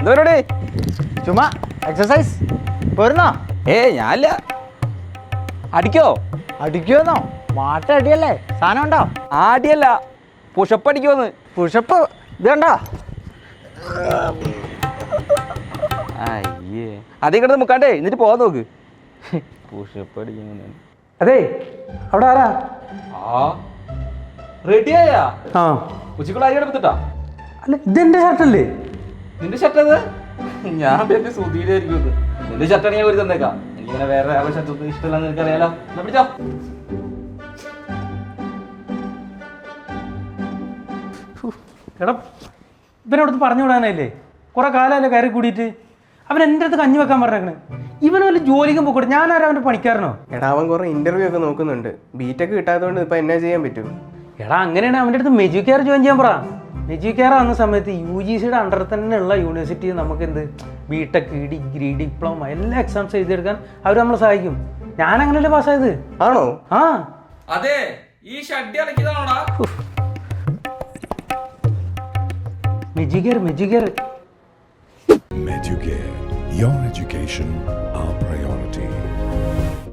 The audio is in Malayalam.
എന്തോടെ ചുമ്മാ എക്സസൈസ് പോരുന്നോ? ഞാനില്ല. അടിക്കോ? അടിക്കുമെന്നോ? മാട്ട അടിയല്ലേ? സാധനം ഉണ്ടോ? ആടിയല്ല, പുഷപ്പ് അടിക്കുമെന്ന്. പുഷപ്പ് ഇത് കണ്ടോ? അയ്യേ, അതേ കിടന്ന് മുക്കാണ്ടേ എന്നിട്ട് പോകാൻ നോക്ക്. പുഷപ്പ് അടിക്കുന്നു. അതെ, അവിടെ ആരാ? റെഡിയായാ? ആ, ഉച്ചക്കുള്ള അരി എടുത്തിട്ടാ? അല്ല ഇതെന്റെ ഷർട്ടല്ലേ? നിന്റെ ഷർട്ട് അത്? ഞാൻ പേര് സുധീരായിരിക്കും. നിന്റെ ഷർട്ടാണ് ഞാൻ ഒരു തന്നേക്കാം. എനിക്കിങ്ങനെ വേറെ ഷർട്ട് ഒന്നും ഇഷ്ടമല്ലെന്ന് എനിക്കറിയാലോ. എന്നാ പിടിച്ചോ. എടാ, ഇവനോടത്ത് പറഞ്ഞു വിടാനല്ലേ? കുറെ കാലമല്ലേ കയറി കൂടിയിട്ട്. അവൻ എൻ്റെ അടുത്ത് കഞ്ഞി വെക്കാൻ പറഞ്ഞേക്കണേ. ഇവന് വല്ല ജോലിക്കും പോയിക്കോട്ടെ. ഞാനാരും അവൻ്റെ പണിക്കാരനോ? എടാ, അവൻ കുറെ ഇന്റർവ്യൂ ഒക്കെ നോക്കുന്നുണ്ട്. ബിടെക് കിട്ടാത്തതുകൊണ്ട് ഇപ്പൊ എന്നാ ചെയ്യാൻ പറ്റും? എടാ, അങ്ങനെയാണ് അവൻ്റെ അടുത്ത് മെജു കെയർ ജോയിൻ ചെയ്യാൻ പറ. മെജു കെയർ ആവുന്ന സമയത്ത് UGCയുടെ അണ്ടറിൽ തന്നെയുള്ള യൂണിവേഴ്സിറ്റി നമുക്ക് എന്ത് ബിടെക്, ഡിഗ്രി, ഡിപ്ലോമ എല്ലാ എക്സാംസ് എഴുതിയെടുക്കാൻ അവർ നമ്മളെ സഹായിക്കും. ഞാൻ അങ്ങനെയല്ലേ പാസ്സായത്. ആണോ? ആ അതെ, ഈ ഷഡ്ഡി അടക്കിയതാണോടാ? മെജുകെയർ. Meducare, your education, our priority.